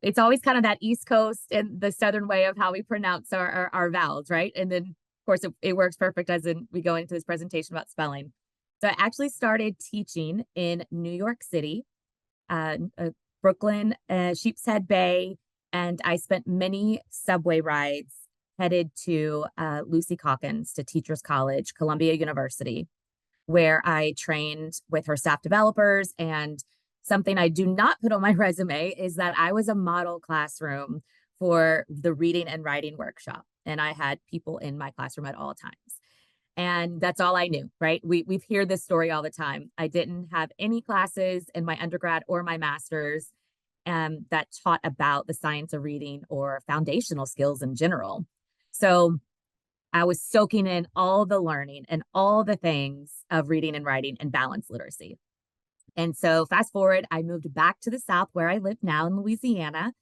it's always kind of that East Coast and the Southern way of how we pronounce our vowels, right? And then of course it works perfect as in we go into this presentation about spelling. So I actually started teaching in New York City, Brooklyn, Sheepshead Bay, and I spent many subway rides headed to Lucy Calkins to Teachers College, Columbia University, where I trained with her staff developers. And something I do not put on my resume is that I was a model classroom for the reading and writing workshop. And I had people in my classroom at all times. And that's all I knew, right? We hear this story all the time. I didn't have any classes in my undergrad or my master's that taught about the science of reading or foundational skills in general. So I was soaking in all the learning and all the things of reading and writing and balanced literacy. And so fast forward, I moved back to the South where I live now in Louisiana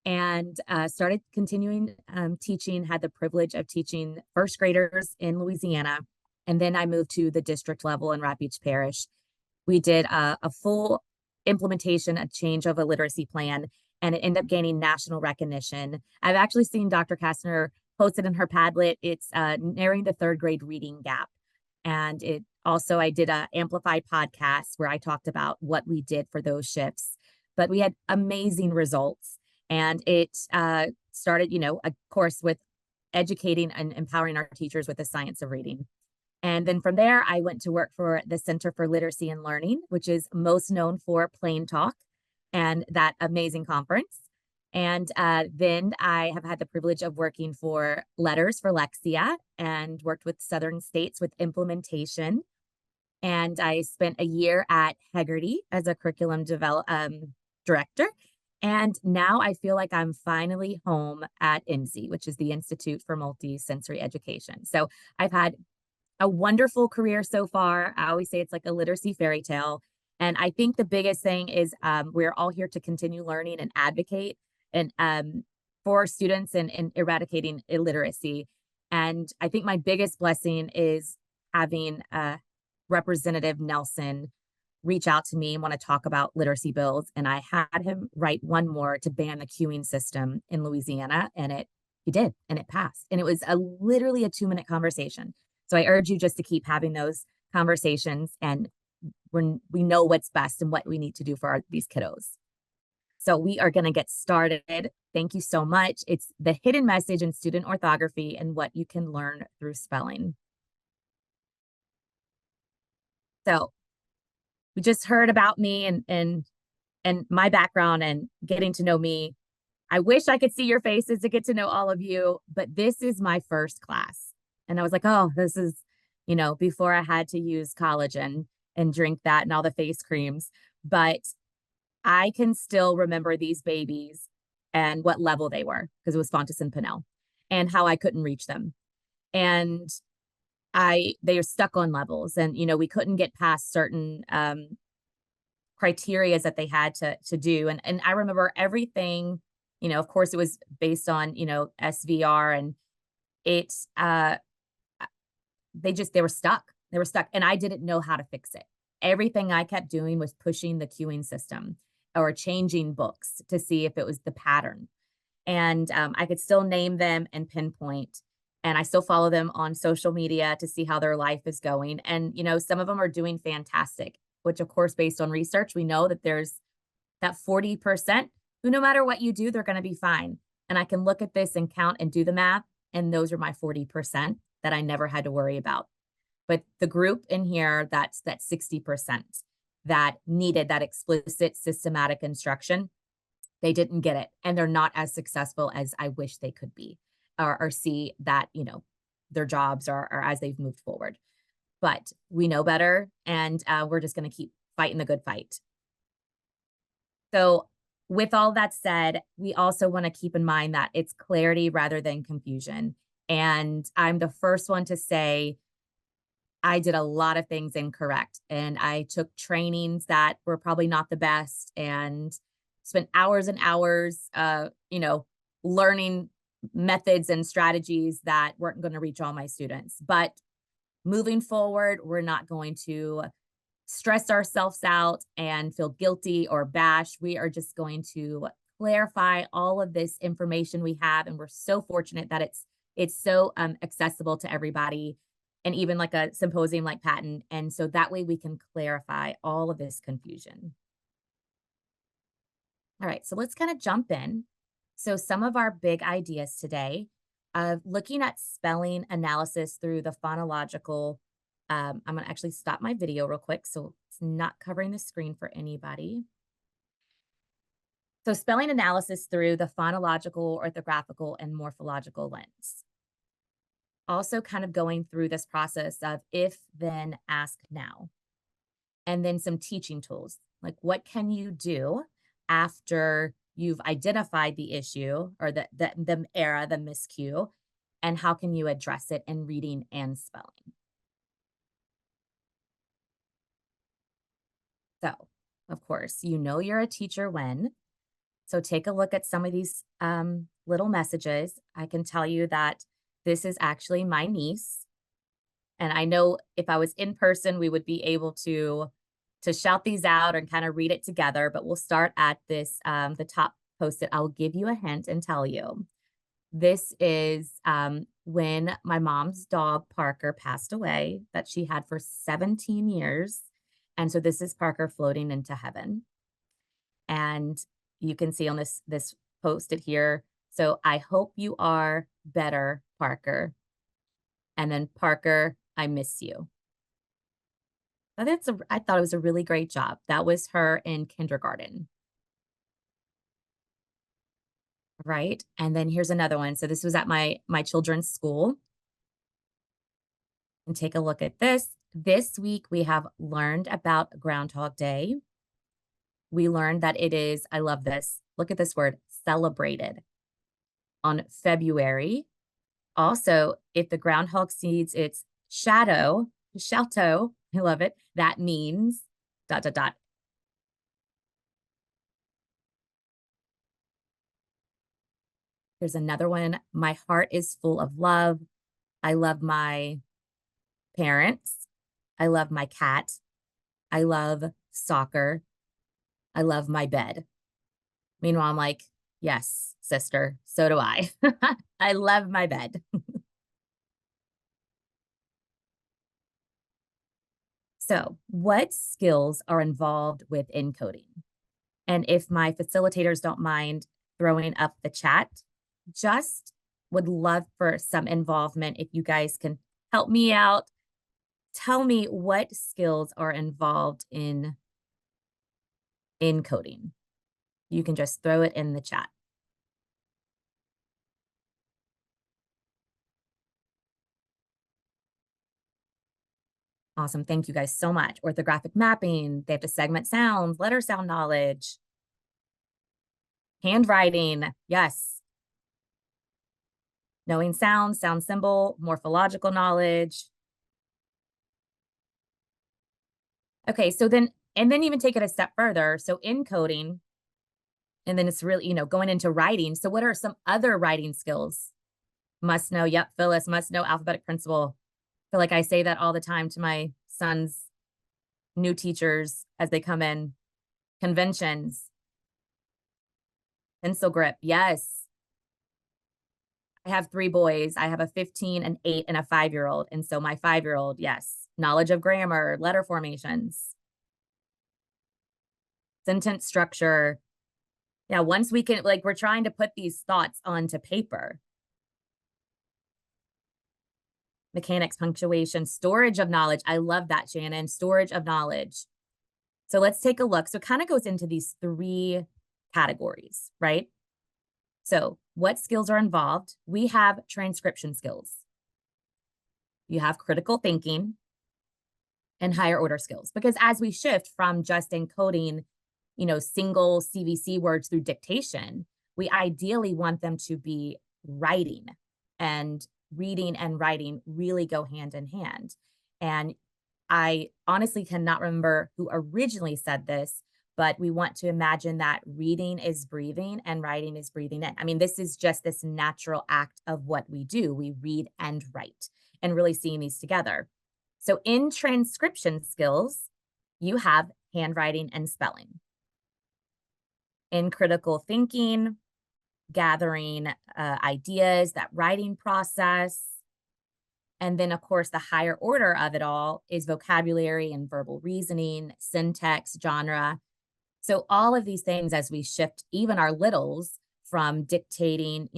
and started continuing teaching, had the privilege of teaching first graders in Louisiana. And then I moved to the district level in Rat Beach Parish. We did a full implementation, a change of a literacy plan, and it ended up gaining national recognition. I've actually seen Dr. Kastner posted in her Padlet. It's narrowing the third grade reading gap. And it also, I did a amplified podcast where I talked about what we did for those shifts, but we had amazing results. And it started, of course, with educating and empowering our teachers with the science of reading. And then from there, I went to work for the Center for Literacy and Learning, which is most known for Plain Talk and that amazing conference. And then I have had the privilege of working for Letters for Lexia and worked with Southern states with implementation. And I spent a year at Hegarty as a curriculum director. And now I feel like I'm finally home at INSE, which is the Institute for Multisensory Education. So I've had a wonderful career so far. I always say it's like a literacy fairy tale. And I think the biggest thing is we're all here to continue learning and advocate and for students and eradicating illiteracy. And I think my biggest blessing is having Representative Nelson reach out to me and want to talk about literacy bills. And I had him write one more to ban the queuing system in Louisiana. And he did, and it passed. And it was literally a 2-minute conversation. So I urge you just to keep having those conversations, and we know what's best and what we need to do for these kiddos. So we are going to get started. Thank you so much. It's the hidden message in student orthography and what you can learn through spelling. So we just heard about me and my background and getting to know me. I wish I could see your faces to get to know all of you, but this is my first class. And I was like, oh, this is, before I had to use collagen and drink that and all the face creams. But I can still remember these babies and what level they were, because it was Fontes and Pinnell, and how I couldn't reach them. And they are stuck on levels, and we couldn't get past certain criteria that they had to do. And I remember everything, of course it was based on SVR, and it's they were stuck. They were stuck, and I didn't know how to fix it. Everything I kept doing was pushing the queuing system or changing books to see if it was the pattern. And I could still name them and pinpoint. And I still follow them on social media to see how their life is going. And, some of them are doing fantastic, which of course, based on research, we know that there's that 40% who no matter what you do, they're going to be fine. And I can look at this and count and do the math. And those are my 40% that I never had to worry about. But the group in here, that's that 60% that needed that explicit systematic instruction, they didn't get it. And they're not as successful as I wish they could be, or see that, their jobs are as they've moved forward. But we know better, and we're just going to keep fighting the good fight. So with all that said, we also want to keep in mind that it's clarity rather than confusion. And I'm the first one to say, I did a lot of things incorrect, and I took trainings that were probably not the best and spent hours and hours, learning methods and strategies that weren't going to reach all my students. But moving forward, we're not going to stress ourselves out and feel guilty or bash. We are just going to clarify all of this information we have. And we're so fortunate that it's so accessible to everybody, and even like a symposium like Patent. And so that way we can clarify all of this confusion. All right, so let's kind of jump in. So some of our big ideas today of looking at spelling analysis through the phonological. I'm going to actually stop my video real quick so it's not covering the screen for anybody. So spelling analysis through the phonological, orthographical, and morphological lens. Also kind of going through this process of if, then, ask, now. And then some teaching tools, like what can you do after you've identified the issue or the error, the miscue, and how can you address it in reading and spelling. So, of course, you know you're a teacher when. So take a look at some of these little messages. I can tell you that this is actually my niece. And I know if I was in person, we would be able to shout these out and kind of read it together. But we'll start at this, the top post-it. I'll give you a hint and tell you. This is when my mom's dog, Parker, passed away, that she had for 17 years. And so this is Parker floating into heaven. And you can see on this post-it here. So I hope you are better, Parker. And then Parker, I miss you. I thought it was a really great job. That was her in kindergarten. Right. And then here's another one. So this was at my children's school. And take a look at this. This week we have learned about Groundhog Day. We learned that it is, I love this. Look at this word, celebrated on February. Also, if the groundhog sees its shadow, I love it. That means ... There's another one. My heart is full of love. I love my parents. I love my cat. I love soccer. I love my bed. Meanwhile, I'm like, yes, sister, so do I. I love my bed. So, what skills are involved with encoding? And if my facilitators don't mind throwing up the chat, just would love for some involvement. If you guys can help me out, tell me what skills are involved in encoding. You can just throw it in the chat. Awesome. Thank you guys so much. Orthographic mapping, they have to segment sounds, letter sound knowledge, handwriting. Yes. Knowing sound, sound symbol, morphological knowledge. Okay, so then even take it a step further. So encoding, and then it's really, going into writing. So what are some other writing skills? Must know, yep, Phyllis, must know alphabetic principle. I feel like I say that all the time to my son's new teachers as they come in. Conventions. Pencil grip, yes. I have 3 boys. I have a 15, an 8, and a 5-year-old. And so my 5-year-old, yes, knowledge of grammar, letter formations, sentence structure. Yeah, once we can, we're trying to put these thoughts onto paper. Mechanics, punctuation, storage of knowledge. I love that, Shannon. Storage of knowledge. So let's take a look. So it kind of goes into these 3 categories, right? So what skills are involved? We have transcription skills. You have critical thinking and higher order skills. Because as we shift from just encoding, single CVC words through dictation, we ideally want them to be writing, and reading and writing really go hand in hand. And I honestly cannot remember who originally said this, but we want to imagine that reading is breathing and writing is breathing in. I mean, this is just this natural act of what we do. We read and write, and really seeing these together. So in transcription skills, you have handwriting and spelling. in critical thinking, gathering ideas, that writing process. And then, of course, the higher order of it all is vocabulary and verbal reasoning, syntax, genre. So all of these things, as we shift even our littles from dictation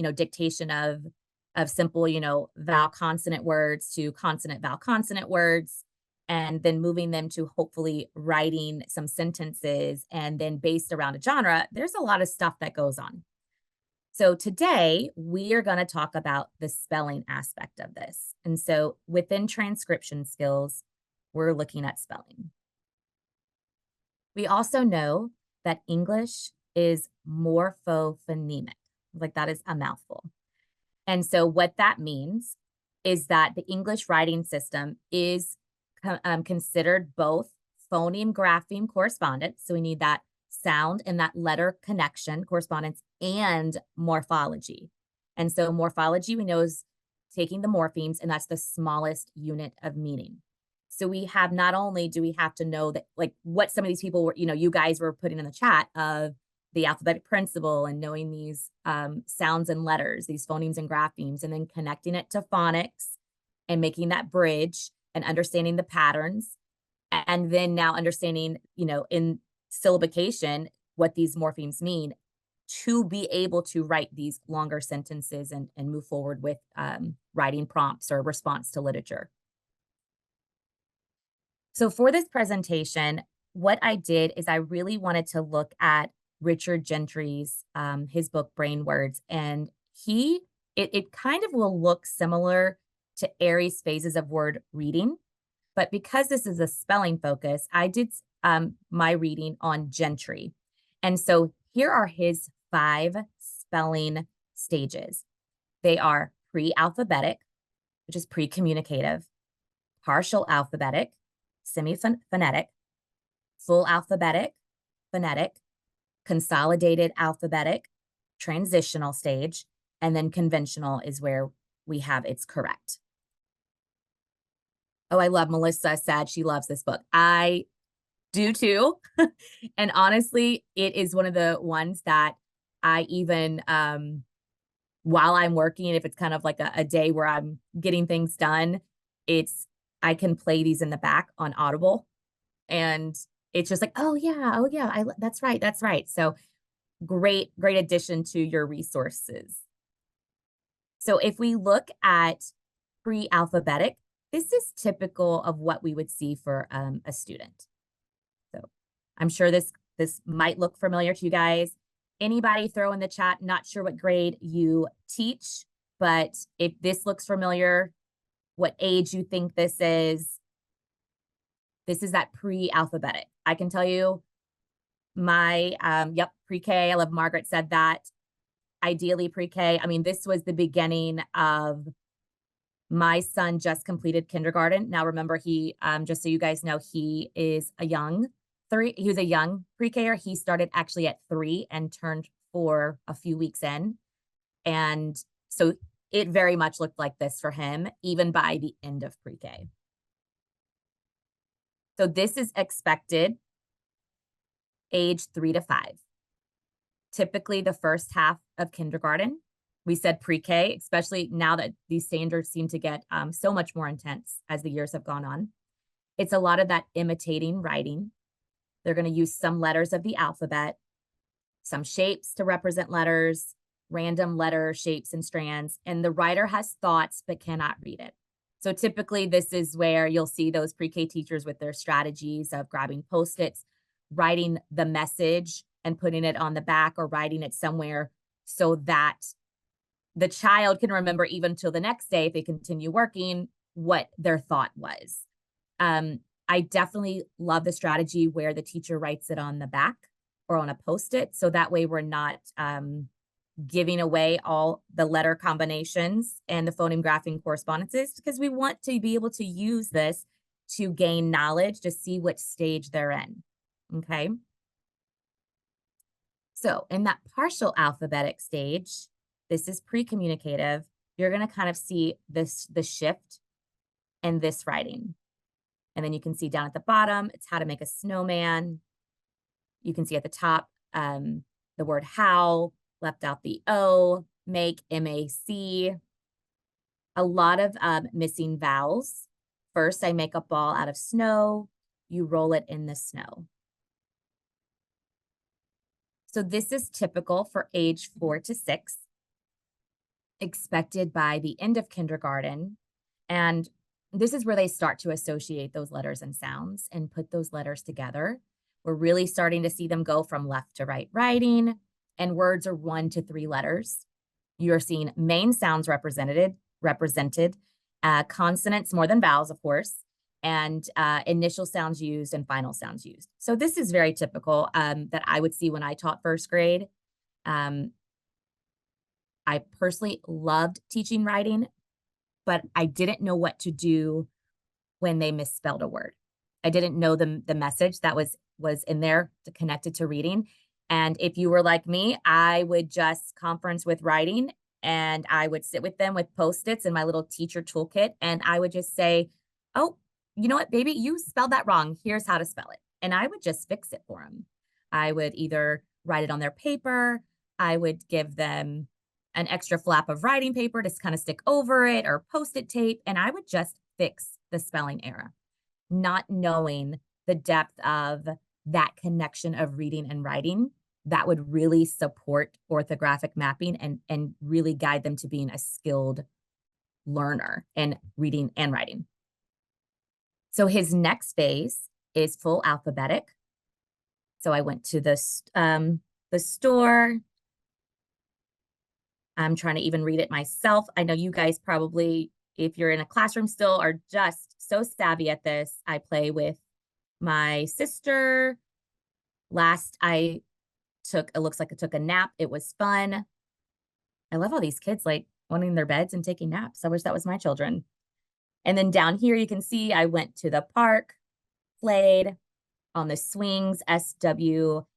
of simple, vowel consonant words to consonant vowel consonant words, and then moving them to hopefully writing some sentences and then based around a genre, there's a lot of stuff that goes on. So today we are going to talk about the spelling aspect of this. And so within transcription skills, we're looking at spelling. We also know that English is morphophonemic. Like, that is a mouthful. And so what that means is that the English writing system is considered both phoneme grapheme correspondence. So we need that sound and that letter connection correspondence and morphology. And so morphology, we know, is taking the morphemes, and that's the smallest unit of meaning. So we have, not only do we have to know that, like, what some of these people were, you guys were putting in the chat of the alphabetic principle and knowing these sounds and letters, these phonemes and graphemes, and then connecting it to phonics and making that bridge and understanding the patterns. And then now understanding, in syllabication, what these morphemes mean to be able to write these longer sentences and move forward with writing prompts or response to literature. So for this presentation, what I did is I really wanted to look at Richard Gentry's, his book, Brain Words, and it kind of will look similar to Aries phases of word reading, but because this is a spelling focus, I did my reading on Gentry. And so here are his 5 spelling stages. They are pre-alphabetic, which is pre-communicative, partial alphabetic, semi-phonetic, full alphabetic, phonetic, consolidated alphabetic, transitional stage, and then conventional is where we have it's correct. Oh, I love Melissa said she loves this book. I do too. And honestly, it is one of the ones that I even, while I'm working, if it's kind of like a day where I'm getting things done, I can play these in the back on Audible. And it's just like, oh yeah, that's right. So great addition to your resources. So if we look at pre-alphabetic, this is typical of what we would see for a student. So I'm sure this might look familiar to you guys. Anybody throw in the chat, not sure what grade you teach, but if this looks familiar, what age you think this is that pre-alphabetic. I can tell you my, pre-K, I love Margaret said that. Ideally pre-K. I mean, this was the beginning of my son just completed kindergarten. Now, remember, he, just so you guys know, he is a young he was a young pre-Ker. He started actually at 3 and turned 4 a few weeks in. And so it very much looked like this for him, even by the end of pre-K. So this is expected age 3 to 5. Typically the first half of kindergarten. We said pre-K, especially now that these standards seem to get so much more intense as the years have gone on. It's a lot of that imitating writing. They're going to use some letters of the alphabet, some shapes to represent letters, random letter shapes and strands, and the writer has thoughts but cannot read it. So typically this is where you'll see those pre-K teachers with their strategies of grabbing Post-its, writing the message and putting it on the back or writing it somewhere so that the child can remember even till the next day, if they continue working, what their thought was. I definitely love the strategy where the teacher writes it on the back or on a Post-it. So that way we're not giving away all the letter combinations and the phoneme graphing correspondences, because we want to be able to use this to gain knowledge, to see which stage they're in, okay? So in that partial alphabetic stage, this is pre-communicative, you're gonna kind of see the shift in this writing. And then you can see down at the bottom, it's how to make a snowman. You can see at the top, the word how, left out the O, make, M-A-C. A lot of missing vowels. First, I make a ball out of snow. You roll it in the snow. So this is typical for age 4 to 6, expected by the end of kindergarten. And this is where they start to associate those letters and sounds and put those letters together. We're really starting to see them go from left to right writing, and words are 1 to 3 letters. You're seeing main sounds represented, consonants more than vowels, of course, and initial sounds used and final sounds used. So this is very typical that I would see when I taught first grade. I personally loved teaching writing, but I didn't know what to do when they misspelled a word. I didn't know the message that was in there connected to reading. And if you were like me, I would just conference with writing, and I would sit with them with Post-its and my little teacher toolkit. And I would just say, oh, you know what, baby, you spelled that wrong. Here's how to spell it. And I would just fix it for them. I would either write it on their paper. I would give them an extra flap of writing paper to kind of stick over it, or Post-it tape. And I would just fix the spelling error, not knowing the depth of that connection of reading and writing that would really support orthographic mapping and really guide them to being a skilled learner in reading and writing. So his next phase is full alphabetic. So I went to the store. I'm trying to even read it myself. I know you guys probably, if you're in a classroom still, are just so savvy at this. I play with my sister. Last I took, it looks like I took a nap. It was fun. I love all these kids like wanting their beds and taking naps. I wish that was my children. And then down here, you can see I went to the park, played on the swings, SWEGS,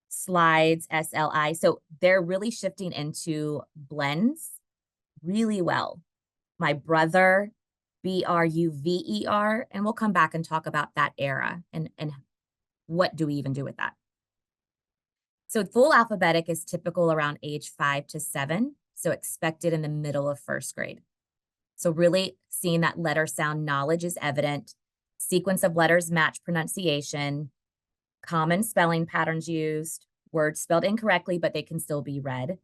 slides, SLI. So they're really shifting into blends really well. My brother, BRUVER, and we'll come back and talk about that era and what do we even do with that. So full alphabetic is typical around age 5 to 7, so expected in the middle of first grade. So really seeing that letter sound knowledge is evident, sequence of letters match pronunciation, common spelling patterns used, words spelled incorrectly, but they can still be read.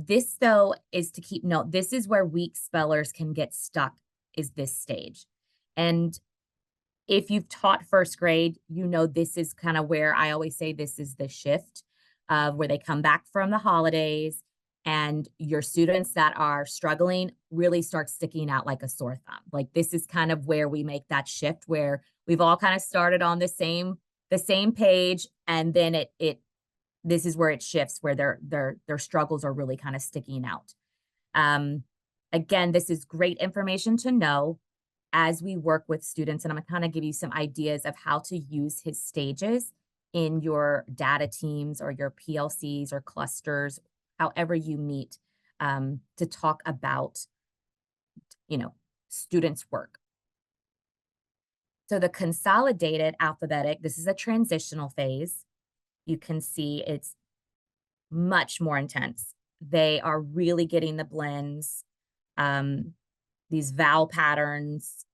This, though, is to keep note. This is where weak spellers can get stuck, is this stage. And if you've taught first grade, you know this is kind of where I always say this is the shift of where they come back from the holidays and your students that are struggling really start sticking out like a sore thumb. Like this is kind of where we make that shift where we've all kind of started on the same page, and then this is where it shifts, where their struggles are really kind of sticking out. Again, this is great information to know as we work with students, and I'm gonna kind of give you some ideas of how to use his stages in your data teams or your PLCs or clusters, however you meet, to talk about, students' work. So the consolidated alphabetic, this is a transitional phase. You can see it's much more intense. They are really getting the blends, these vowel patterns,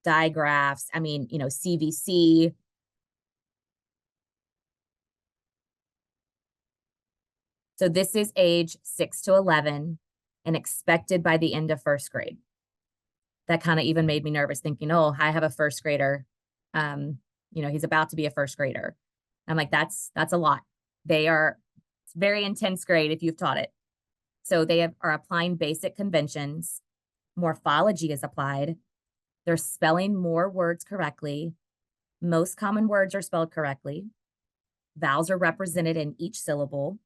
digraphs, CVC. So this is age 6 to 11 and expected by the end of first grade. That kind of even made me nervous thinking, oh, I have a first grader. He's about to be a first grader. I'm like, that's a lot. It's very intense grade if you've taught it. So they are applying basic conventions. Morphology is applied. They're spelling more words correctly. Most common words are spelled correctly. Vowels are represented in each syllable.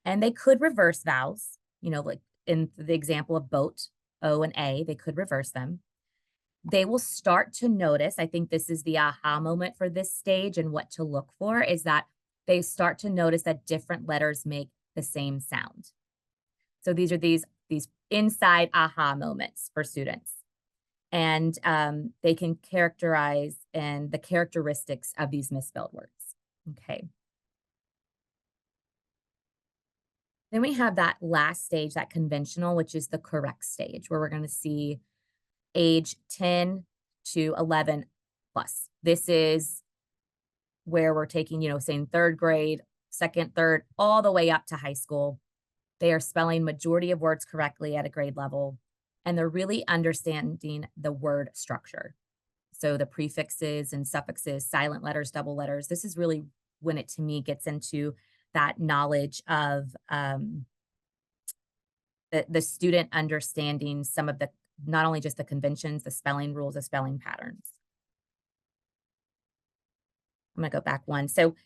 And they could reverse vowels, like in the example of boat, O and A, they could reverse them. They will start to notice, I think this is the aha moment for this stage and what to look for, is that they start to notice that different letters make the same sound. So these are these inside aha moments for students. And they can characterize and the characteristics of these misspelled words. Okay. Then we have that last stage, that conventional, which is the correct stage, where we're going to see age 10 to 11 plus. This is where we're taking, saying third grade, second, third, all the way up to high school. They are spelling majority of words correctly at a grade level, and they're really understanding the word structure. So the prefixes and suffixes, silent letters, double letters. This is really when it, to me, gets into that knowledge of the student understanding some of the, not only just the conventions, the spelling rules, the spelling patterns. I'm going to go back one. So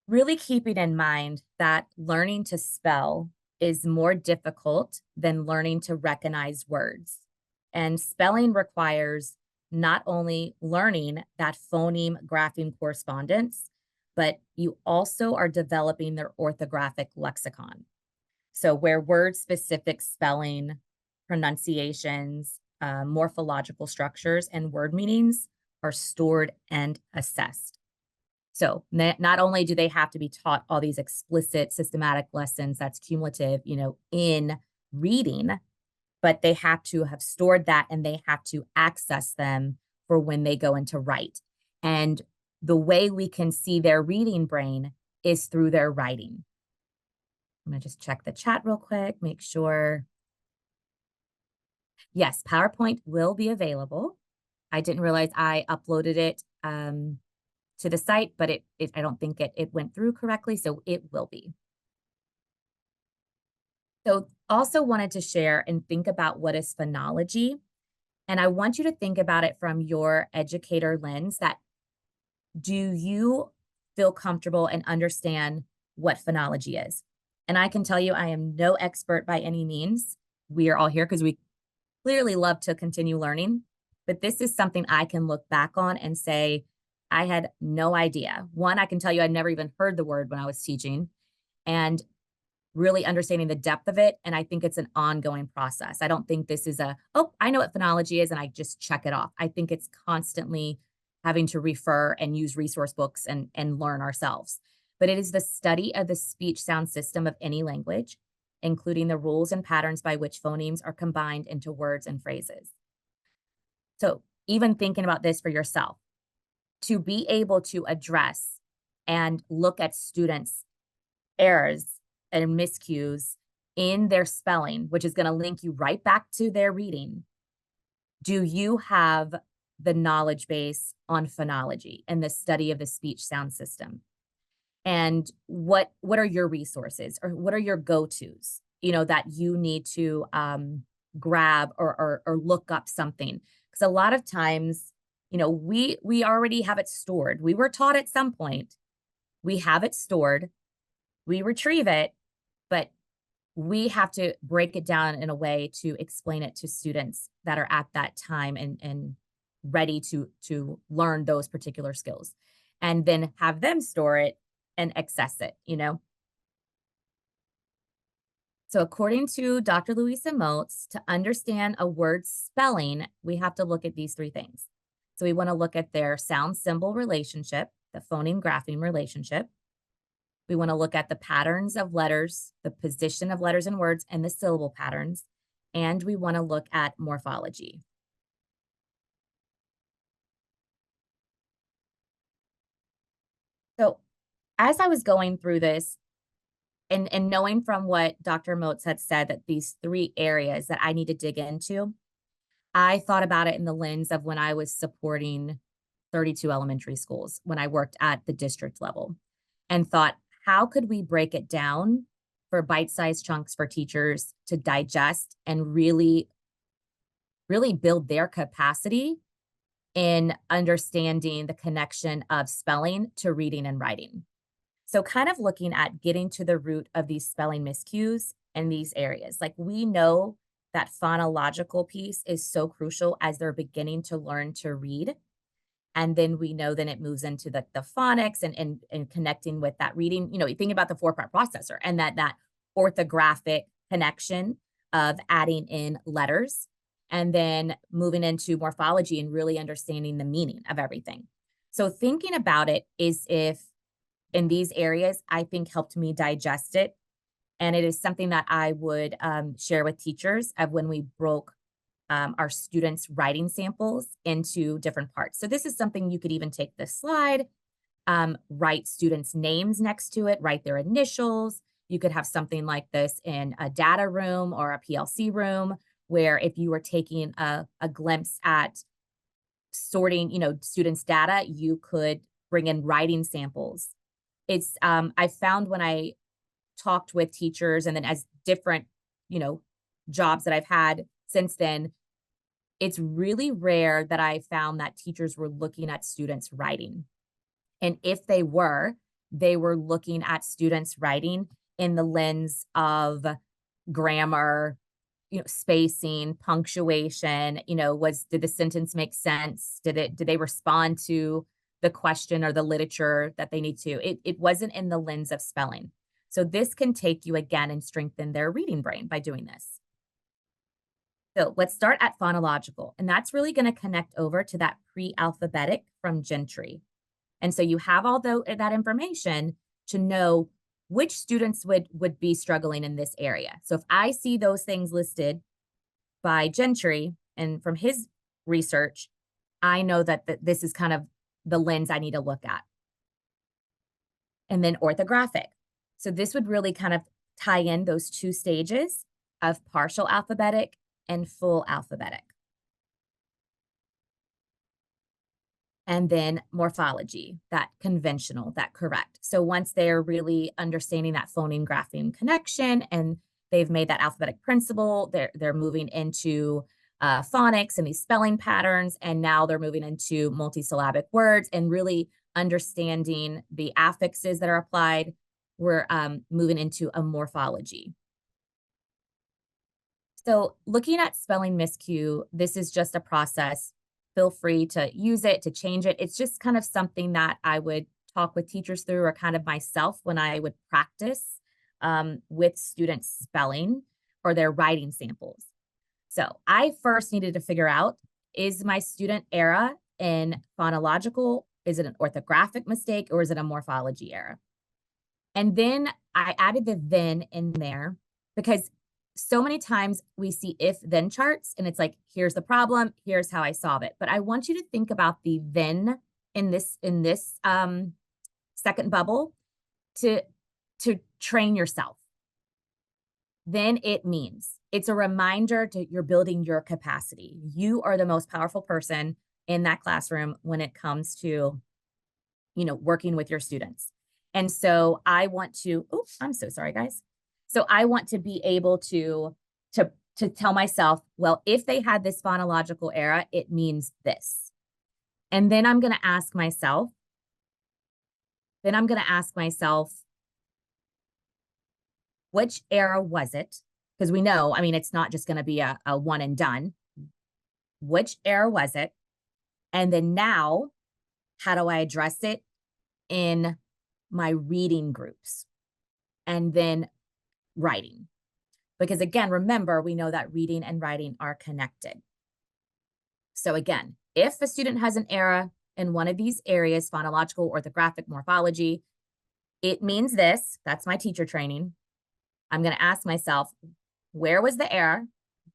really keeping in mind that learning to spell is more difficult than learning to recognize words. And spelling requires not only learning that phoneme grapheme correspondence, but you also are developing their orthographic lexicon. So where word-specific spelling, pronunciations, morphological structures, and word meanings are stored and assessed. So not only do they have to be taught all these explicit systematic lessons that's cumulative, in reading, but they have to have stored that and they have to access them for when they go into write. And the way we can see their reading brain is through their writing. I'm going to just check the chat real quick, make sure. Yes, PowerPoint will be available. I didn't realize I uploaded it to the site, but I don't think it went through correctly, so it will be. So also wanted to share and think about what is phonology. And I want you to think about it from your educator lens, that do you feel comfortable and understand what phonology is? And I can tell you, I am no expert by any means. We are all here because we clearly love to continue learning, but this is something I can look back on and say, I had no idea. One, I can tell you I'd never even heard the word when I was teaching, and really understanding the depth of it. And I think it's an ongoing process. I don't think this is I know what phonology is and I just check it off. I think it's constantly having to refer and use resource books and learn ourselves. But it is the study of the speech sound system of any language, including the rules and patterns by which phonemes are combined into words and phrases. So even thinking about this for yourself, to be able to address and look at students' errors and miscues in their spelling, which is going to link you right back to their reading. Do you have the knowledge base on phonology and the study of the speech sound system? And what are your resources, or what are your go-tos, that you need to grab or look up something? Because a lot of times, we already have it stored. We were taught at some point, we have it stored, we retrieve it, but we have to break it down in a way to explain it to students that are at that time and ready to learn those particular skills, and then have them store it and access it, So according to Dr. Louisa Moats, to understand a word's spelling, we have to look at these three things. So we want to look at their sound symbol relationship, the phoneme grapheme relationship. We want to look at the patterns of letters, the position of letters and words, and the syllable patterns. And we want to look at morphology. So as I was going through this, and knowing from what Dr. Moats had said, that these three areas that I need to dig into, I thought about it in the lens of when I was supporting 32 elementary schools, when I worked at the district level, and thought, how could we break it down for bite-sized chunks for teachers to digest and really build their capacity in understanding the connection of spelling to reading and writing? So kind of looking at getting to the root of these spelling miscues in these areas. Like, we know that phonological piece is so crucial as they're beginning to learn to read. And then we know then it moves into the phonics and connecting with that reading. You think about the four-part processor and that orthographic connection of adding in letters, and then moving into morphology and really understanding the meaning of everything. So thinking about it is, if in these areas, I think helped me digest it. And it is something that I would share with teachers of when we broke our students' writing samples into different parts. So this is something you could even take this slide, write students' names next to it, write their initials. You could have something like this in a data room or a PLC room, where if you were taking a glimpse at sorting, students' data, you could bring in writing samples. It's I found when I talked with teachers and then as different, jobs that I've had since then, it's really rare that I found that teachers were looking at students' writing. And if they were looking at students' writing in the lens of grammar, spacing, punctuation, did the sentence make sense? Did they respond to the question or the literature that they need to? It wasn't in the lens of spelling. So this can take you again and strengthen their reading brain by doing this. So let's start at phonological, and that's really going to connect over to that pre-alphabetic from Gentry. And so you have all that information to know which students would be struggling in this area. So if I see those things listed by Gentry and from his research, I know that this is kind of the lens I need to look at. And then orthographic. So this would really kind of tie in those two stages of partial alphabetic and full alphabetic. And then morphology, that conventional, that correct. So once they're really understanding that phoneme grapheme connection and they've made that alphabetic principle, they're moving into phonics and these spelling patterns, and now they're moving into multisyllabic words and really understanding the affixes that are applied. We're moving into a morphology. So looking at spelling miscue, this is just a process. Feel free to use it, to change it. It's just kind of something that I would talk with teachers through, or kind of myself when I would practice with students spelling or their writing samples. So I first needed to figure out, is my student error in phonological, is it an orthographic mistake, or is it a morphology error? And then I added the then in there because so many times we see if-then charts and it's like, here's the problem, here's how I solve it. But I want you to think about the then in this second bubble to train yourself. Then it means it's a reminder to you're building your capacity. You are the most powerful person in that classroom when it comes to, working with your students. And so I want to, oops, I'm so sorry, guys. So I want to be able to tell myself, well, if they had this phonological error, it means this. And then I'm going to ask myself, which error was it? Because we know, it's not just going to be a one and done. Which error was it? And then now, how do I address it in my reading groups? And then writing. Because again, remember, we know that reading and writing are connected. So again, if a student has an error in one of these areas, phonological, orthographic, morphology, it means this. That's my teacher training. I'm going to ask myself, where was the error?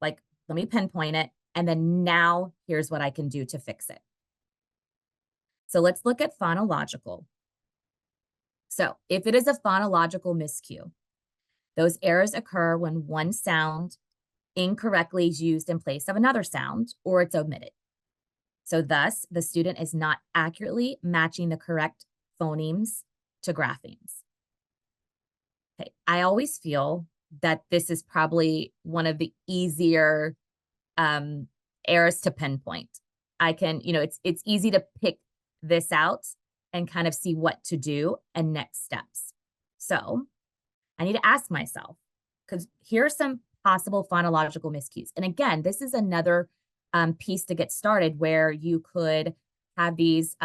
Like, let me pinpoint it. And then now here's what I can do to fix it. So let's look at phonological. So if it is a phonological miscue, those errors occur when one sound incorrectly is used in place of another sound, or it's omitted. So thus, the student is not accurately matching the correct phonemes to graphemes. Okay, I always feel that this is probably one of the easier errors to pinpoint. I can, it's easy to pick this out and kind of see what to do and next steps. So I need to ask myself, because here are some possible phonological miscues. And again, this is another piece to get started where you could have these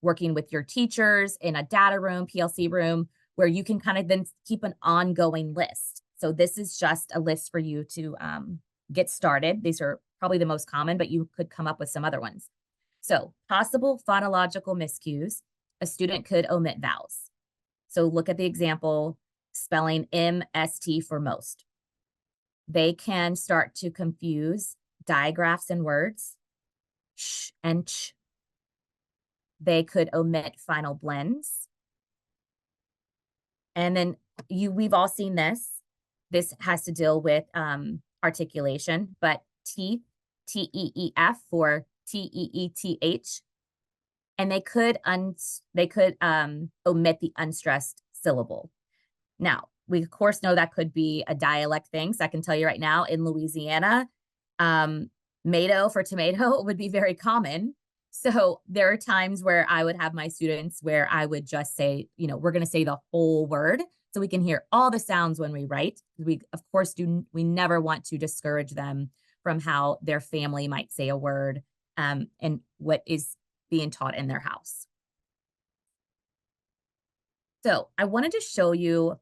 working with your teachers in a data room, PLC room, where you can kind of then keep an ongoing list. So this is just a list for you to get started. These are probably the most common, but you could come up with some other ones. So possible phonological miscues: a student could omit vowels. So look at the example, spelling MST for most. They can start to confuse digraphs in words, sh and ch. They could omit final blends. And then we've all seen this. This has to deal with articulation, but teeth, T-E-E-F for T-E-E-T-H. And they could omit the unstressed syllable. Now, we of course know that could be a dialect thing. So I can tell you right now, in Louisiana, tomato for tomato would be very common. So there are times where I would have my students where I would just say, you know, we're going to say the whole word so we can hear all the sounds when we write. We, of course, we never want to discourage them from how their family might say a word and what is being taught in their house. So I wanted to show you,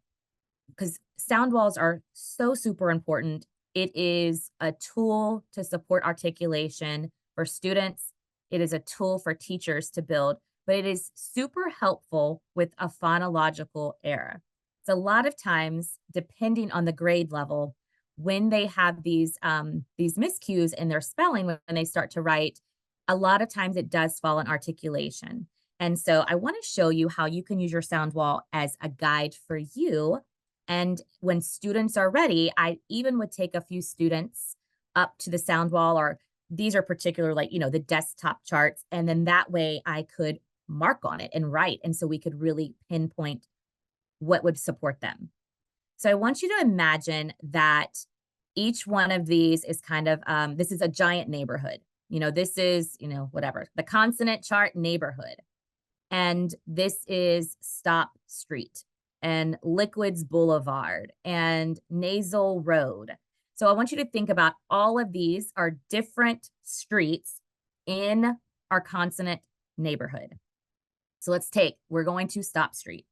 because sound walls are so super important. It is a tool to support articulation for students. It is a tool for teachers to build, but it is super helpful with a phonological error. So a lot of times, depending on the grade level, when they have these miscues in their spelling, when they start to write, a lot of times it does fall in articulation. And so I want to show you how you can use your sound wall as a guide for you. And when students are ready, I even would take a few students up to the sound wall, or these are particular, like, you know, the desktop charts. And then that way I could mark on it and write. And so we could really pinpoint what would support them. So I want you to imagine that each one of these is kind of, this is a giant neighborhood. You know, this is, you know, whatever, the consonant chart neighborhood. And this is Stop Street and Liquids Boulevard and Nasal Road. So I want you to think about all of these are different streets in our consonant neighborhood. So we're going to Stop Street.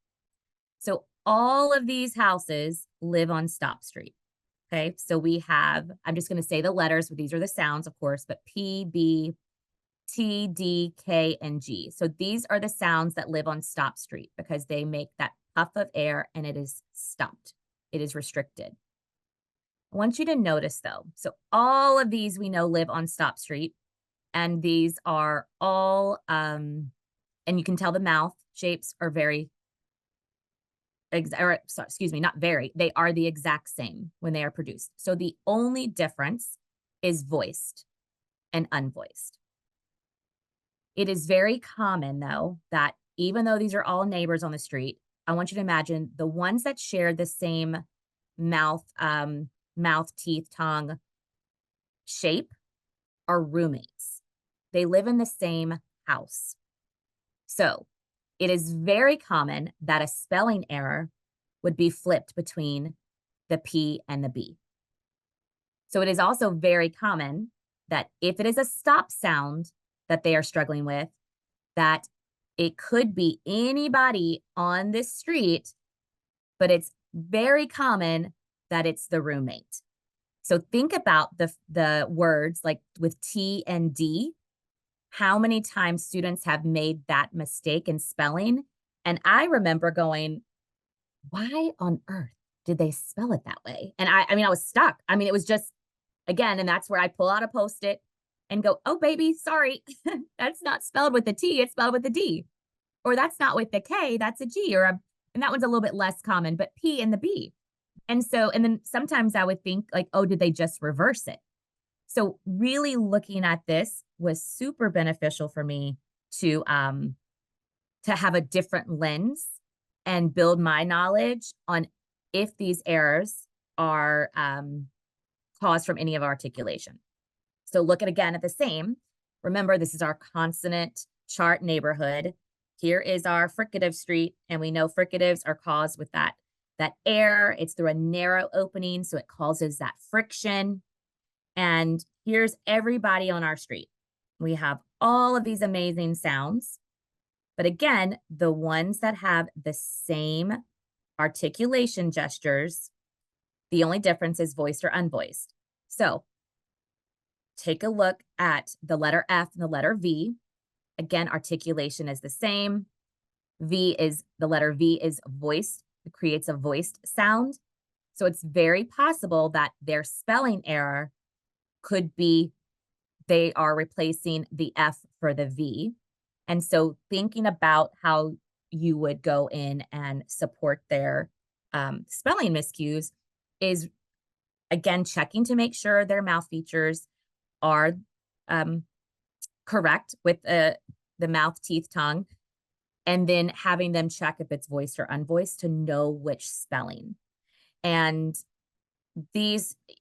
So all of these houses live on Stop Street. Okay, so we have, I'm just going to say the letters, but these are the sounds, of course, but P, B, T, D, K, and G. So these are the sounds that live on Stop Street because they make that puff of air and it is stopped. It is restricted. I want you to notice though, so all of these we know live on Stop Street, and these are all, and you can tell the mouth shapes are not very, they are the exact same when they are produced. So the only difference is voiced and unvoiced. It is very common, though, that even though these are all neighbors on the street, I want you to imagine the ones that share the same mouth, teeth, tongue shape are roommates. They live in the same house. So it is very common that a spelling error would be flipped between the P and the B. So it is also very common that if it is a stop sound that they are struggling with, that it could be anybody on this street, but it's very common that it's the roommate. So think about the words like with T and D, how many times students have made that mistake in spelling. And I remember going, why on earth did they spell it that way? And I mean, I was stuck. I mean, it was just, again, and that's where I pull out a Post-it and go, oh, baby, sorry, that's not spelled with the T, it's spelled with the D. Or that's not with the K, that's a G, and that one's a little bit less common, but P and the B. And so, and then sometimes I would think like, oh, did they just reverse it? So really looking at this was super beneficial for me to have a different lens and build my knowledge on if these errors are caused from any of articulation. So look again at the same. Remember, this is our consonant chart neighborhood. Here is our fricative street, and we know fricatives are caused with that air. It's through a narrow opening, so it causes that friction. And here's everybody on our street. We have all of these amazing sounds. But again, the ones that have the same articulation gestures, the only difference is voiced or unvoiced. So take a look at the letter F and the letter V. Again, articulation is the same. the letter V is voiced, it creates a voiced sound. So it's very possible that their spelling error could be they are replacing the F for the V. And so thinking about how you would go in and support their spelling miscues is, again, checking to make sure their mouth features are correct with the mouth, teeth, tongue, and then having them check if it's voiced or unvoiced to know which spelling. And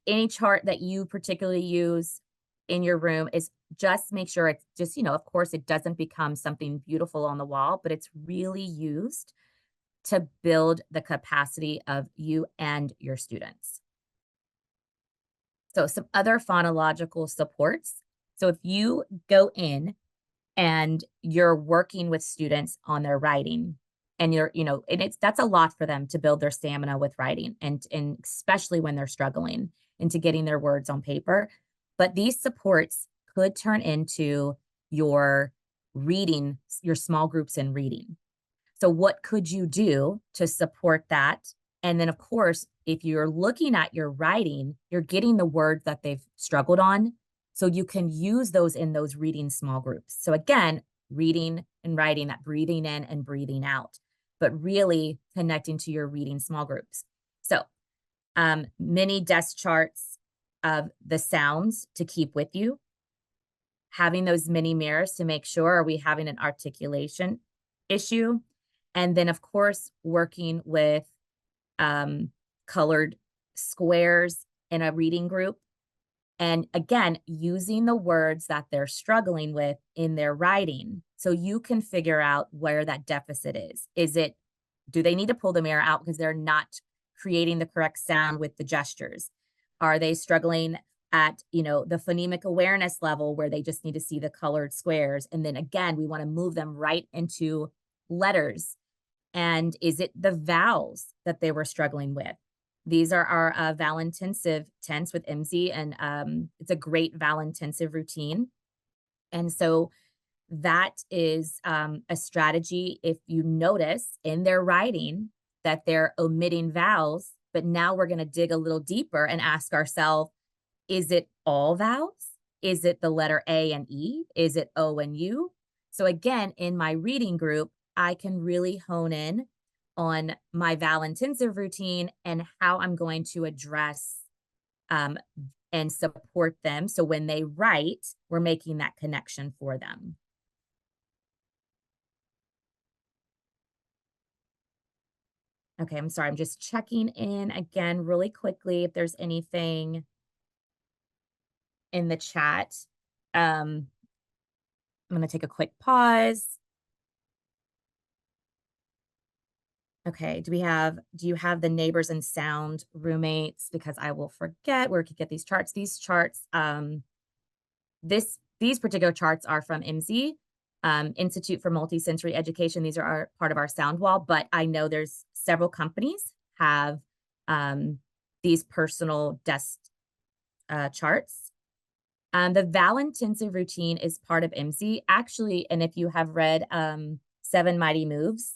any chart that you particularly use in your room is just make sure it's just, of course, it doesn't become something beautiful on the wall, but it's really used to build the capacity of you and your students. So some other phonological supports. So if you go in and you're working with students on their writing, and that's a lot for them to build their stamina with writing, and especially when they're struggling into getting their words on paper. But these supports could turn into your reading, your small groups in reading. So what could you do to support that? And then, of course, if you're looking at your writing, you're getting the words that they've struggled on. So you can use those in those reading small groups. So again, reading and writing, that breathing in and breathing out, but really connecting to your reading small groups. So mini desk charts of the sounds to keep with you, having those mini mirrors to make sure, are we having an articulation issue? And then, of course, working with colored squares in a reading group. And again, using the words that they're struggling with in their writing so you can figure out where that deficit is. Do they need to pull the mirror out because they're not creating the correct sound with the gestures? Are they struggling at, the phonemic awareness level where they just need to see the colored squares? And then again, we want to move them right into letters. And is it the vowels that they were struggling with? These are our vowel intensive tense with MZ, and it's a great vowel intensive routine. And so that is a strategy. If you notice in their writing that they're omitting vowels, but now we're going to dig a little deeper and ask ourselves, is it all vowels? Is it the letter A and E? Is it O and U? So again, in my reading group, I can really hone in on my vowel intensive routine and how I'm going to address and support them. So when they write, we're making that connection for them. Okay, I'm sorry. I'm just checking in again really quickly if there's anything in the chat. I'm going to take a quick pause. Okay, do you have the neighbors and sound roommates? Because I will forget where we could get these charts. These charts, these particular charts are from IMSE, Institute for Multisensory Education. These are part of our sound wall, but I know there's several companies have these personal desk charts. The vowel intensive routine is part of IMSE, actually, and if you have read Seven Mighty Moves,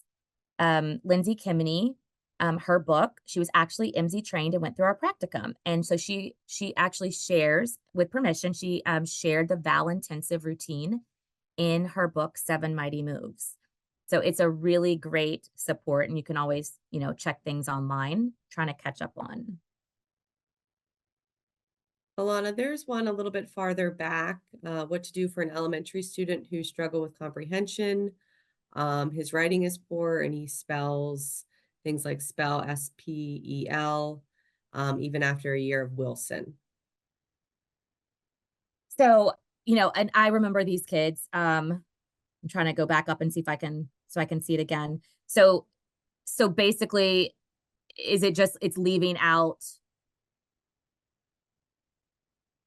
Lindsay Kimney, her book, she was actually MZ trained and went through our practicum. And so she actually shares, with permission, she shared the vowel intensive routine in her book, Seven Mighty Moves. So it's a really great support, and you can always, check things online, trying to catch up on. Alana, there's one a little bit farther back, what to do for an elementary student who struggle with comprehension. His writing is poor and he spells things like spell, S-P-E-L, even after a year of Wilson. So, and I remember these kids. I'm trying to go back up and see if I can see it again. So basically, is it just, it's leaving out?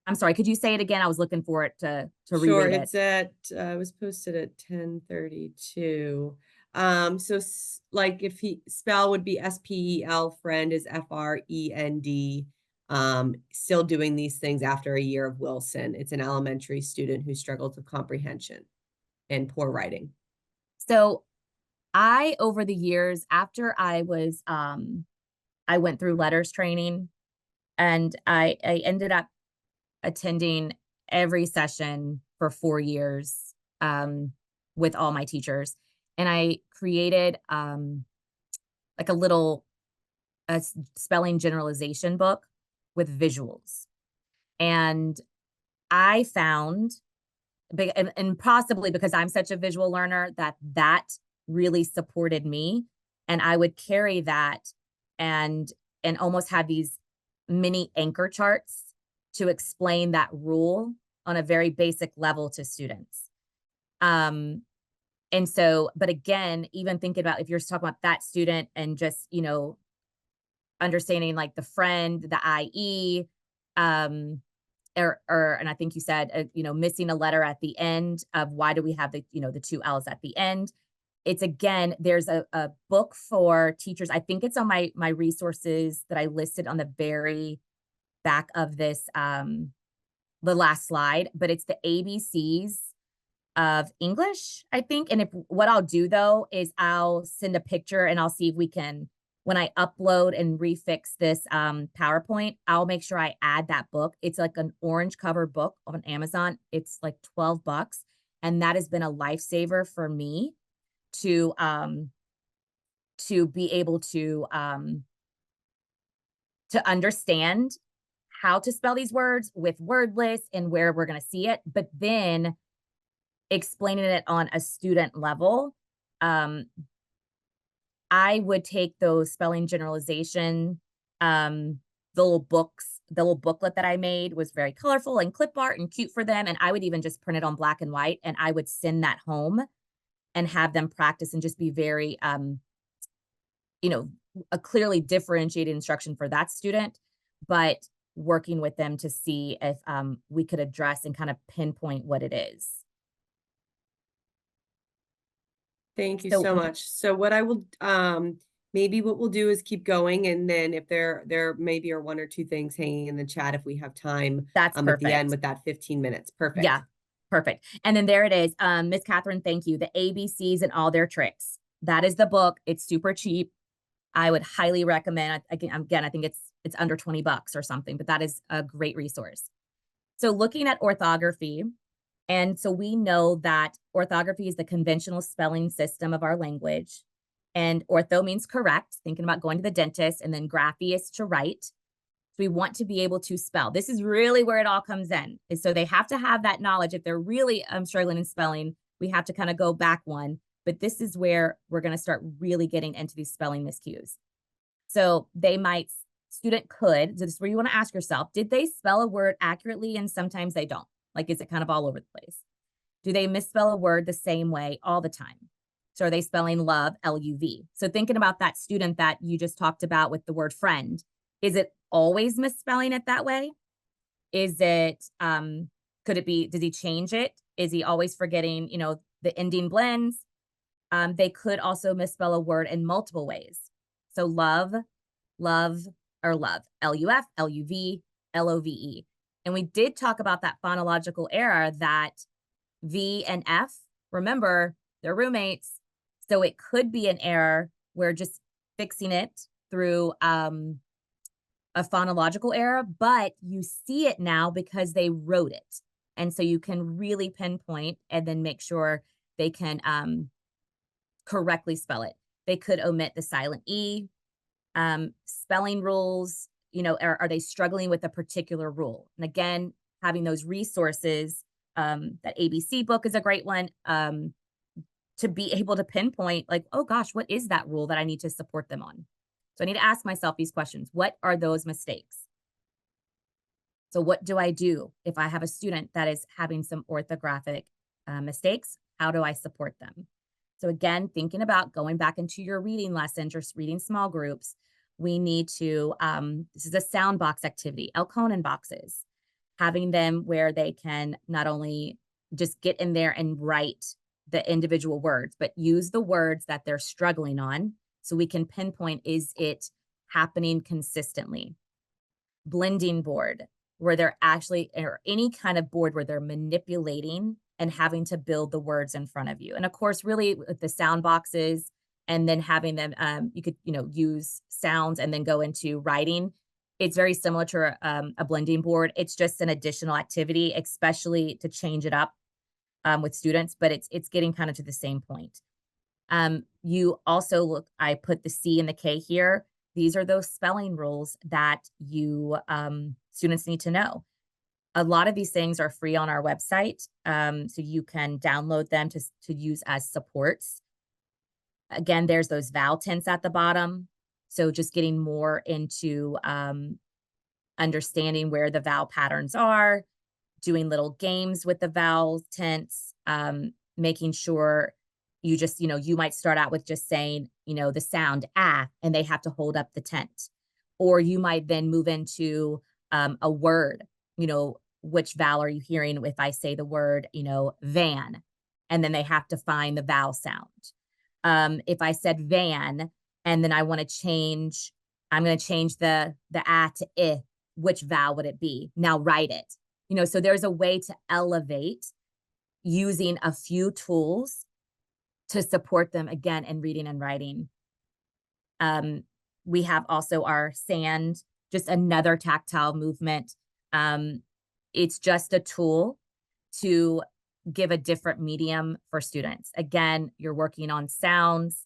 I'm sorry, could you say it again? I was looking for it to Sure, reread it. it's it was posted at 10:32. So like if he spell would be S-P-E-L, friend is F-R-E-N-D. Still doing these things after a year of Wilson. It's an elementary student who struggled with comprehension and poor writing. So over the years, after I went through letters training, and I ended up attending every session for 4 years, with all my teachers. And I created, like a little spelling generalization book with visuals. And I found, and possibly because I'm such a visual learner, that really supported me. And I would carry that and almost have these mini anchor charts to explain that rule on a very basic level to students. And so, but again, even thinking about if you're talking about that student and just, understanding like the friend, the IE, and I think you said, missing a letter at the end of why do we have the two L's at the end. It's again, there's a book for teachers. I think it's on my resources that I listed on the very back of this, the last slide, but it's the ABCs of English, I think. And if what I'll do though is I'll send a picture and I'll see if we can, when I upload and refix this PowerPoint, I'll make sure I add that book. It's like an orange cover book on Amazon. It's like $12. And that has been a lifesaver for me to be able to understand how to spell these words with word lists and where we're going to see it, but then explaining it on a student level. I would take those spelling generalization, the little books, the little booklet that I made was very colorful and clip art and cute for them. And I would even just print it on black and white, and I would send that home and have them practice and just be very, a clearly differentiated instruction for that student, but working with them to see if we could address and kind of pinpoint what it is. Thank you So so much. So what I will, maybe what we'll do is keep going, and then if there maybe are one or two things hanging in the chat if we have time, that's at the end perfect. with that 15 minutes. Perfect. Yeah, perfect. And then there it is. Miss Catherine, thank you. The ABCs and all their tricks. That is the book. It's super cheap. I would highly recommend. Again, I think it's under $20 or something, but that is a great resource. So looking at orthography, and so we know that orthography is the conventional spelling system of our language. And ortho means correct, thinking about going to the dentist, and then graphy is to write. So we want to be able to spell. This is really where it all comes in. Is so they have to have that knowledge. If they're really struggling in spelling, we have to kind of go back one. But this is where we're going to start really getting into these spelling miscues. So student could, so this is where you want to ask yourself, did they spell a word accurately? And sometimes they don't. Like, is it kind of all over the place? Do they misspell a word the same way all the time? So are they spelling love, L-U-V? So thinking about that student that you just talked about with the word friend, is it always misspelling it that way? Is it, could it be, does he change it? Is he always forgetting, the ending blends? They could also misspell a word in multiple ways. So love, or love, L-U-F, L-U-V, L-O-V-E. And we did talk about that phonological error that V and F, remember, they're roommates. So it could be an error where just fixing it through a phonological error, but you see it now because they wrote it. And so you can really pinpoint and then make sure they can correctly spell it. They could omit the silent E, spelling rules, are they struggling with a particular rule? And again, having those resources, that ABC book is a great one, to be able to pinpoint like, oh gosh, what is that rule that I need to support them on? So I need to ask myself these questions. What are those mistakes? So what do I do if I have a student that is having some orthographic mistakes? How do I support them? So again, thinking about going back into your reading lessons or reading small groups, we need to, this is a sound box activity, Elkonin boxes, having them where they can not only just get in there and write the individual words, but use the words that they're struggling on so we can pinpoint, is it happening consistently? Blending board, where they're actually, or any kind of board where they're manipulating and having to build the words in front of you. And of course, really with the sound boxes, and then having them, you could, use sounds and then go into writing. It's very similar to a blending board. It's just an additional activity, especially to change it up with students, but it's getting kind of to the same point. You also look, I put the C and the K here. These are those spelling rules that you students need to know. A lot of these things are free on our website, so you can download them to use as supports. Again, there's those vowel tints at the bottom. So just getting more into understanding where the vowel patterns are, doing little games with the vowel tints, making sure you just, you might start out with just saying, the sound ah, and they have to hold up the tent. Or you might then move into a word, which vowel are you hearing if I say the word, van, and then they have to find the vowel sound. If I said van, and then I want to change, I'm going to change the ah to I, which vowel would it be? Now write it. So there's a way to elevate using a few tools to support them again in reading and writing. We have also our sand, just another tactile movement. It's just a tool to give a different medium for students. Again, you're working on sounds,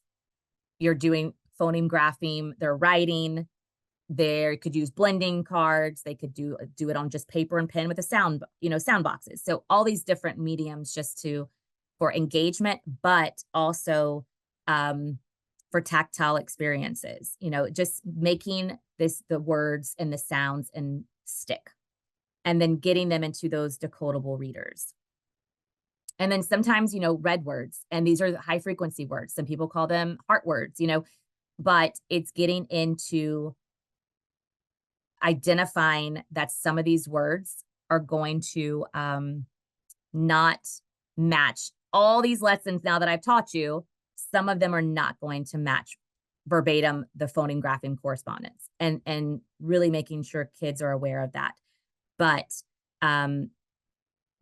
you're doing phoneme grapheme, they're writing, they could use blending cards, they could do it on just paper and pen with a sound, sound boxes. So all these different mediums just for engagement, but also for tactile experiences, just making the words and the sounds and stick, and then getting them into those decodable readers. And then sometimes, red words, and these are high frequency words. Some people call them heart words, but it's getting into identifying that some of these words are going to not match all these lessons now that I've taught you. Some of them are not going to match verbatim the phoneme grapheme correspondence, and really making sure kids are aware of that. But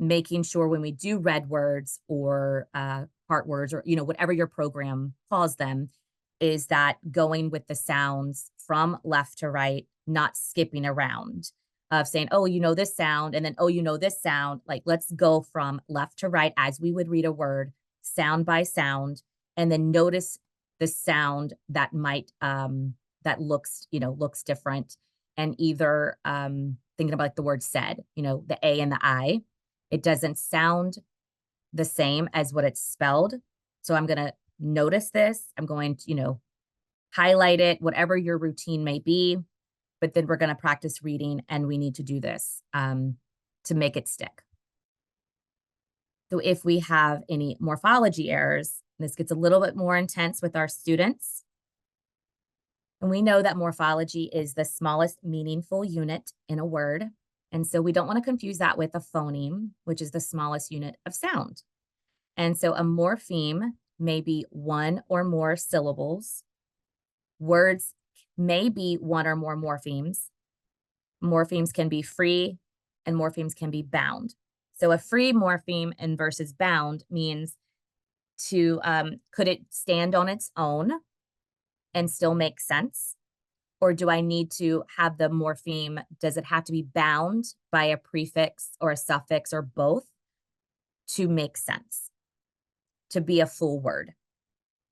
making sure when we do red words or heart words, or whatever your program calls them, is that going with the sounds from left to right, not skipping around, of saying, oh, this sound, and then, oh, this sound. Like, let's go from left to right as we would read a word, sound by sound, and then notice the sound that might that looks different. And either thinking about like the word said, the A and the I, it doesn't sound the same as what it's spelled. So I'm going to notice this. I'm going to, highlight it, whatever your routine may be. But then we're going to practice reading, and we need to do this to make it stick. So if we have any morphology errors, this gets a little bit more intense with our students. And we know that morphology is the smallest meaningful unit in a word. And so we don't want to confuse that with a phoneme, which is the smallest unit of sound. And so a morpheme may be one or more syllables. Words may be one or more morphemes. Morphemes can be free, and morphemes can be bound. So a free morpheme and versus bound means could it stand on its own and still make sense? Or do I need to have the morpheme, does it have to be bound by a prefix or a suffix or both to make sense, to be a full word?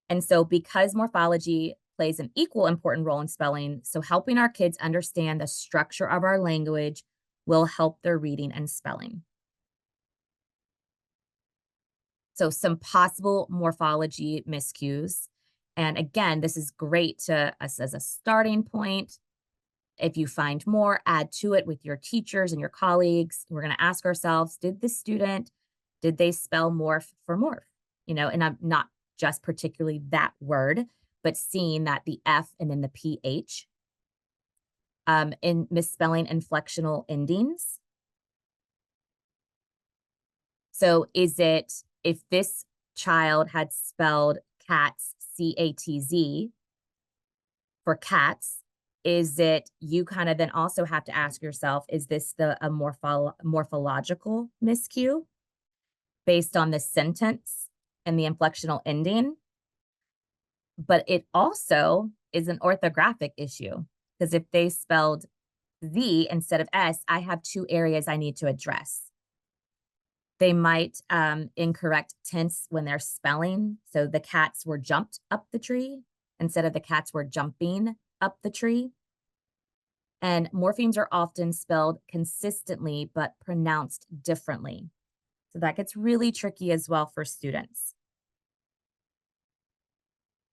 And so because morphology plays an equal important role in spelling, so helping our kids understand the structure of our language will help their reading and spelling. So some possible morphology miscues. And again, this is great to us as a starting point. If you find more, add to it with your teachers and your colleagues. We're going to ask ourselves, did they spell morph for morph? And I'm not just particularly that word, but seeing that the F and then the PH, in misspelling inflectional endings. So is it, if this child had spelled cats, C-A-T-Z, for cats, is it, you kind of then also have to ask yourself, is this a morphological miscue based on the sentence and the inflectional ending? But it also is an orthographic issue, because if they spelled Z instead of S, I have two areas I need to address. They might incorrect tense when they're spelling. So the cats were jumped up the tree instead of the cats were jumping up the tree. And morphemes are often spelled consistently but pronounced differently. So that gets really tricky as well for students.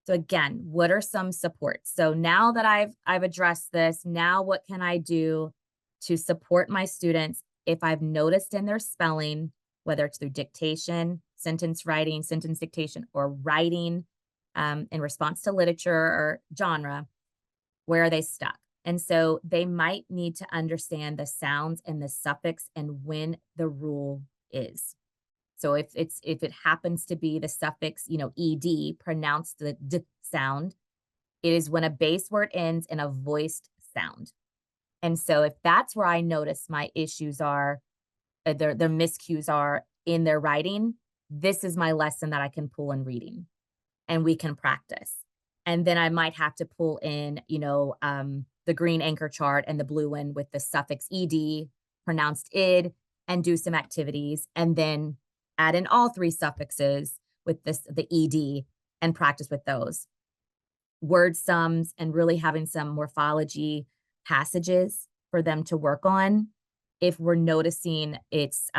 So again, what are some supports? So now that I've addressed this, now what can I do to support my students if I've noticed in their spelling, whether it's through dictation, sentence writing, sentence dictation, or writing in response to literature or genre, where are they stuck? And so they might need to understand the sounds and the suffix and when the rule is. So if it happens to be the suffix, ed, pronounced the d sound, it is when a base word ends in a voiced sound. And so if that's where I notice my issues are, their miscues are in their writing, this is my lesson that I can pull in reading, and we can practice. And then I might have to pull in, the green anchor chart and the blue one with the suffix ed, pronounced id, and do some activities, and then add in all three suffixes with the ed, and practice with those. Word sums and really having some morphology passages for them to work on. If we're noticing it's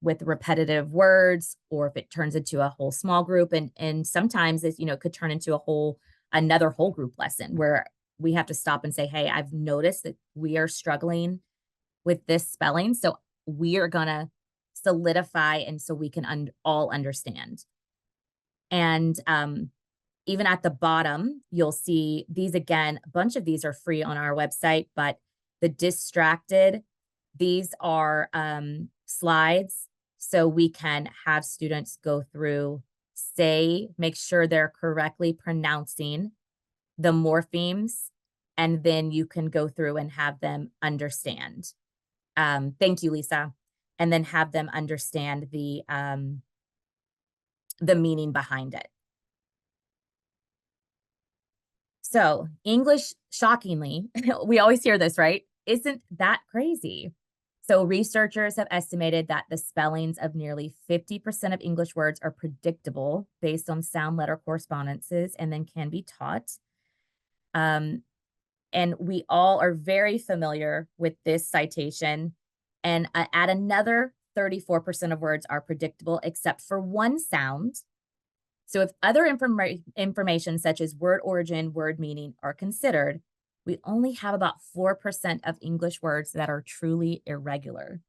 with repetitive words, or if it turns into a whole small group, and sometimes it could turn into another whole group lesson where we have to stop and say, hey, I've noticed that we are struggling with this spelling, so we are gonna solidify, and so we can all understand. And even at the bottom, you'll see these again, a bunch of these are free on our website, but the distracted, these are slides, so we can have students go through, make sure they're correctly pronouncing the morphemes, and then you can go through and have them understand. Thank you, Lisa. And then have them understand the meaning behind it. So English, shockingly, we always hear this, right? Isn't that crazy? So researchers have estimated that the spellings of nearly 50% of English words are predictable based on sound letter correspondences and then can be taught. And we all are very familiar with this citation. And at another 34% of words are predictable except for one sound. So if other information such as word origin, word meaning are considered, we only have about 4% of English words that are truly irregular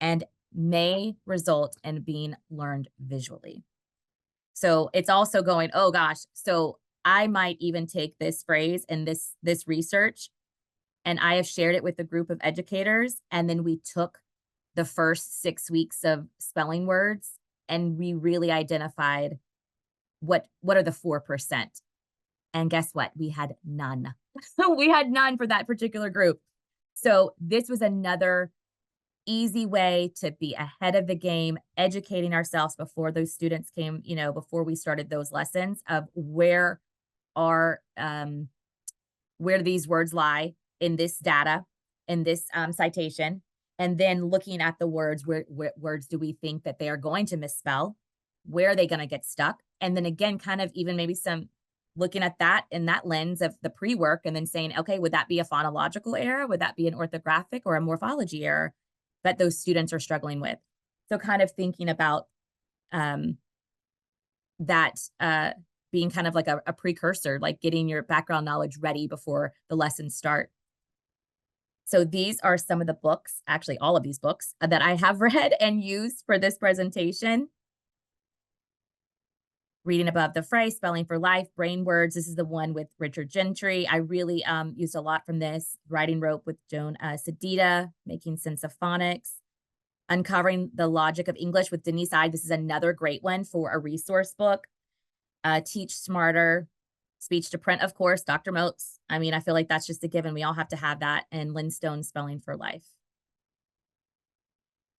and may result in being learned visually. So it's also going, oh gosh, so I might even take this phrase and this research, and I have shared it with a group of educators, and then we took the first 6 weeks of spelling words, and we really identified what are the 4%. And guess what? We had none. We had none for that particular group. So this was another easy way to be ahead of the game, educating ourselves before those students came, before we started those lessons, of where do these words lie in this data, in this citation, and then looking at the words, where words do we think that they are going to misspell? Where are they going to get stuck? And then again, kind of even maybe some looking at that in that lens of the pre-work, and then saying, okay, would that be a phonological error? Would that be an orthographic or a morphology error that those students are struggling with? So kind of thinking about that being kind of like a precursor, like getting your background knowledge ready before the lessons start. So these are some of the books, actually all of these books that I have read and used for this presentation. Reading Above the Fray, Spelling for Life, Brain Words. This is the one with Richard Gentry. I really used a lot from this. Writing Rope with Joan Sedita, Making Sense of Phonics. Uncovering the Logic of English with Denise Ide. This is another great one for a resource book. Teach Smarter. Speech to Print, of course, Dr. Moats. I mean, I feel like that's just a given. We all have to have that. And Lynn Stone's Spelling for Life.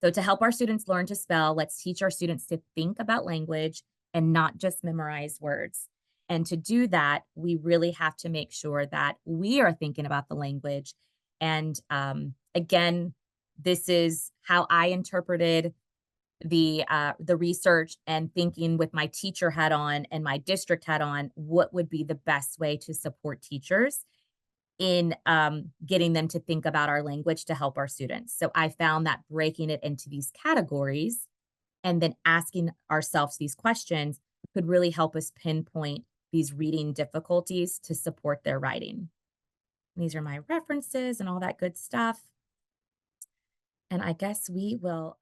So to help our students learn to spell, let's teach our students to think about language and not just memorize words. And to do that, we really have to make sure that we are thinking about the language. And again, this is how I interpreted the research, and thinking with my teacher hat on and my district hat on, what would be the best way to support teachers in getting them to think about our language to help our students. So I found that breaking it into these categories and then asking ourselves these questions could really help us pinpoint these reading difficulties to support their writing. These are my references and all that good stuff. And I guess we will